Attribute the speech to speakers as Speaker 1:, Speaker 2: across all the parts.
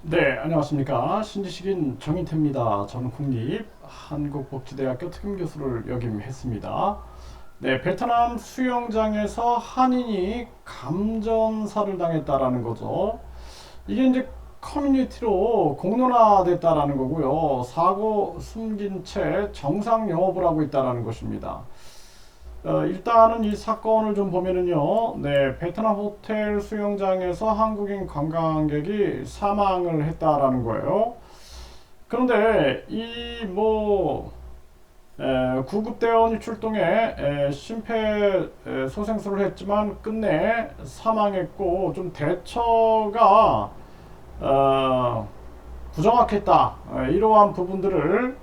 Speaker 1: 네, 안녕하십니까. 신지식인 정인태입니다. 저는 국립 한국복지대학교 특임교수를 역임했습니다. 네, 베트남 수영장에서 한인이 감전사를 당했다라는 거죠. 이게 이제 커뮤니티로 공론화됐다라는 거고요. 사고 숨긴 채 정상 영업을 하고 있다라는 것입니다. 일단은 이 사건을 좀 보면은요, 네, 베트남 호텔 수영장에서 한국인 관광객이 사망을 했다라는 거예요. 그런데 구급대원이 출동해 심폐소생술을 했지만 끝내 사망했고 좀 대처가 어, 부정확했다. 이러한 부분들을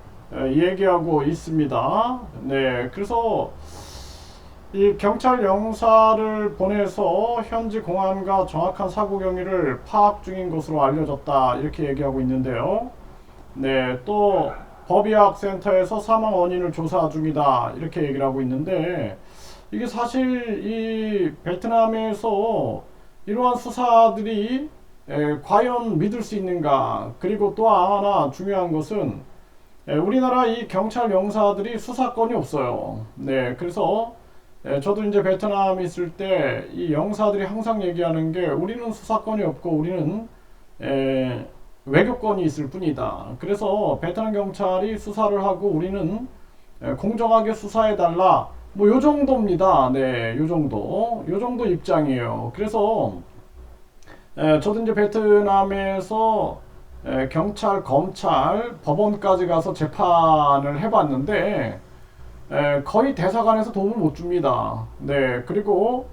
Speaker 1: 얘기하고 있습니다. 네, 그래서 이 경찰 영사를 보내서 현지 공안과 정확한 사고 경위를 파악 중인 것으로 알려졌다 이렇게 얘기하고 있는데요. 네, 또 법의학센터에서 사망 원인을 조사 중이다 이렇게 얘기를 하고 있는데 이게 사실 이 베트남에서 이러한 수사들이 과연 믿을 수 있는가. 그리고 또 하나 중요한 것은 우리나라 이 경찰 영사들이 수사권이 없어요. 네, 그래서 저도 이제 베트남에 있을 때 이 영사들이 항상 얘기하는 게 우리는 수사권이 없고 우리는 외교권이 있을 뿐이다. 그래서 베트남 경찰이 수사를 하고 우리는 공정하게 수사해 달라. 뭐 요 정도입니다. 네, 요 정도. 요 정도 입장이에요. 그래서 저도 이제 베트남에서 경찰, 검찰, 법원까지 가서 재판을 해봤는데 거의 대사관에서 도움을 못 줍니다. 네, 그리고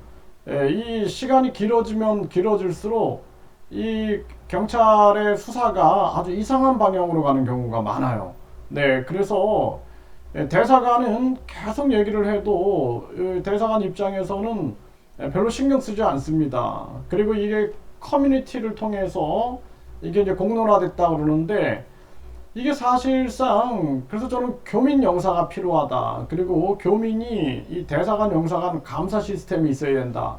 Speaker 1: 이 시간이 길어지면 길어질수록 이 경찰의 수사가 아주 이상한 방향으로 가는 경우가 많아요. 네, 그래서 대사관은 계속 얘기를 해도 대사관 입장에서는 별로 신경 쓰지 않습니다. 그리고 이게 커뮤니티를 통해서 이게 이제 공론화됐다 그러는데 이게 사실상 그래서 저는 교민 영사가 필요하다. 그리고 교민이 이 대사관 영사관 감사 시스템이 있어야 된다.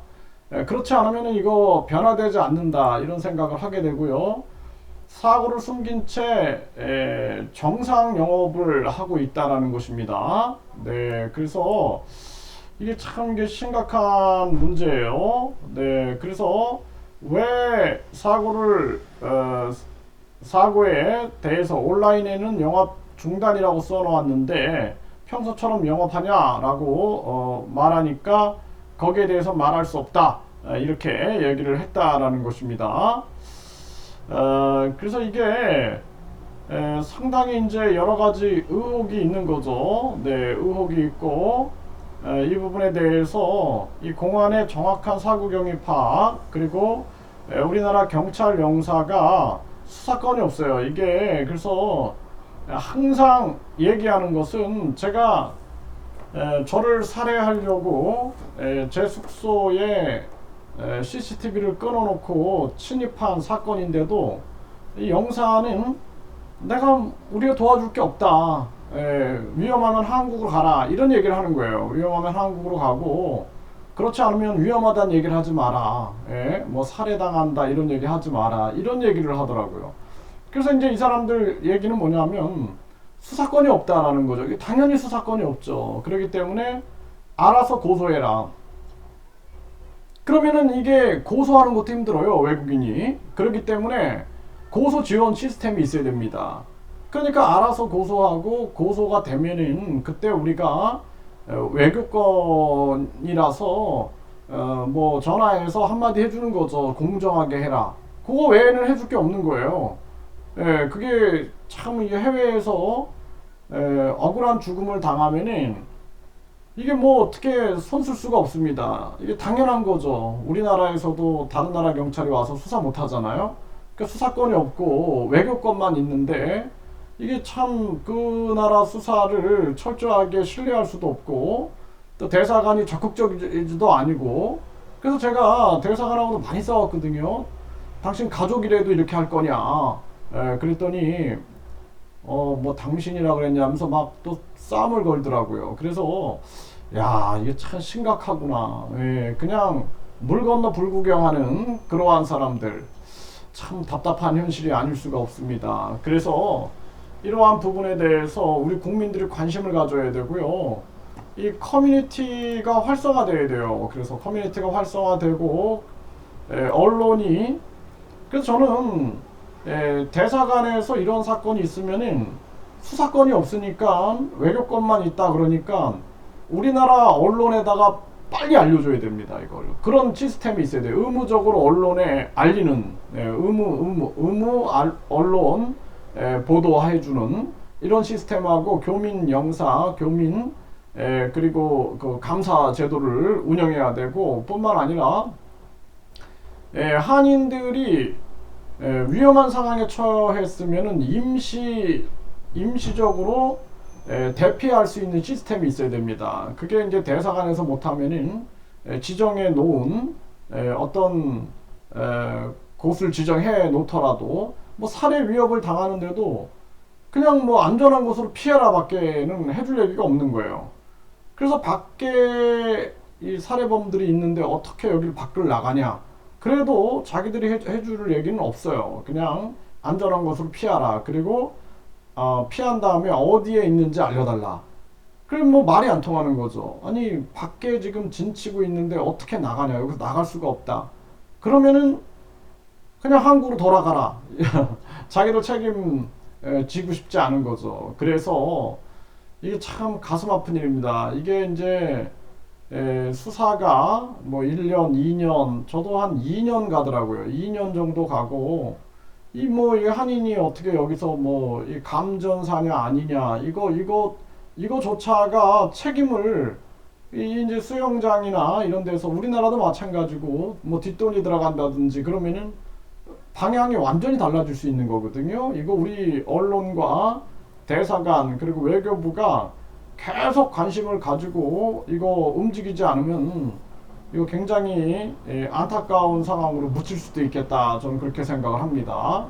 Speaker 1: 그렇지 않으면 이거 변화되지 않는다 이런 생각을 하게 되고요. 사고를 숨긴 채 정상 영업을 하고 있다라는 것입니다. 네, 그래서 이게 참 이게 심각한 문제예요. 네, 그래서 왜 사고에 대해서 온라인에는 영업 중단이라고 써놓았는데 평소처럼 영업하냐라고 말하니까 거기에 대해서 말할 수 없다. 이렇게 얘기를 했다라는 것입니다. 그래서 이게 상당히 이제 여러 가지 의혹이 있는 거죠. 네, 의혹이 있고 이 부분에 대해서 이 공안의 정확한 사고 경위 파악 그리고 우리나라 경찰 영사가 수사권이 없어요. 이게 그래서 항상 얘기하는 것은 제가 저를 살해하려고 제 숙소에 CCTV를 끊어놓고 침입한 사건인데도 이 영사는 우리가 도와줄 게 없다. 위험하면 한국으로 가라. 이런 얘기를 하는 거예요. 위험하면 한국으로 가고 그렇지 않으면 위험하다는 얘기를 하지 마라. 뭐 살해당한다 이런 얘기 하지 마라. 이런 얘기를 하더라고요. 그래서 이제 이 사람들 얘기는 뭐냐면 수사권이 없다라는 거죠. 당연히 수사권이 없죠. 그렇기 때문에 알아서 고소해라. 그러면은 이게 고소하는 것도 힘들어요. 외국인이. 그렇기 때문에 고소 지원 시스템이 있어야 됩니다. 그러니까 알아서 고소하고 고소가 되면은 그때 우리가 외교권이라서 뭐 전화해서 한마디 해주는 거죠. 공정하게 해라. 그거 외에는 해줄 게 없는 거예요. 그게 참 이게 해외에서 억울한 죽음을 당하면은 이게 뭐 어떻게 손쓸 수가 없습니다. 이게 당연한 거죠. 우리나라에서도 다른 나라 경찰이 와서 수사 못 하잖아요. 그러니까 수사권이 없고 외교권만 있는데 이게 참 그 나라 수사를 철저하게 신뢰할 수도 없고 또 대사관이 적극적이지도 아니고 그래서 제가 대사관하고도 많이 싸웠거든요. 당신 가족이라도 이렇게 할 거냐. 그랬더니 뭐 당신이라 그랬냐면서 막 또 싸움을 걸더라고요. 그래서 야 이게 참 심각하구나. 그냥 물 건너 불구경하는 그러한 사람들. 참 답답한 현실이 아닐 수가 없습니다. 그래서 이러한 부분에 대해서 우리 국민들이 관심을 가져야 되고요. 이 커뮤니티가 활성화돼야 돼요. 그래서 커뮤니티가 활성화되고 언론이, 그래서 저는 대사관에서 이런 사건이 있으면은 수사권이 없으니까 외교권만 있다 그러니까 우리나라 언론에다가 빨리 알려줘야 됩니다. 이걸 그런 시스템이 있어야 돼요. 의무적으로 언론에 알리는 언론 보도해주는 이런 시스템하고 교민 영사, 교민 그리고 그 감사 제도를 운영해야 되고, 뿐만 아니라 한인들이 위험한 상황에 처했으면은 임시적으로 대피할 수 있는 시스템이 있어야 됩니다. 그게 이제 대사관에서 못하면은 지정해 놓은 어떤 곳을 지정해 놓더라도 뭐 살해 위협을 당하는데도 그냥 뭐 안전한 곳으로 피해라 밖에는 해줄 얘기가 없는 거예요. 그래서 밖에 이 살해범들이 있는데 어떻게 여기를 밖을 나가냐? 그래도 자기들이 해줄 얘기는 없어요. 그냥 안전한 곳으로 피하라. 그리고 피한 다음에 어디에 있는지 알려달라. 그럼 뭐 말이 안 통하는 거죠. 아니 밖에 지금 진치고 있는데 어떻게 나가냐? 여기서 나갈 수가 없다. 그러면은 그냥 한국으로 돌아가라. 자기도 책임 지고 싶지 않은 거죠. 그래서 이게 참 가슴 아픈 일입니다. 이게 이제 수사가 뭐 1년, 2년, 저도 한 2년 가더라고요. 2년 정도 가고, 이 한인이 어떻게 여기서 뭐 이 감전사냐 아니냐, 이거조차가 책임을 이제 수영장이나 이런 데서, 우리나라도 마찬가지고 뭐 뒷돈이 들어간다든지 그러면은 방향이 완전히 달라질 수 있는 거거든요. 이거 우리 언론과 대사관 그리고 외교부가 계속 관심을 가지고 이거 움직이지 않으면 이거 굉장히 안타까운 상황으로 묻힐 수도 있겠다. 저는 그렇게 생각을 합니다.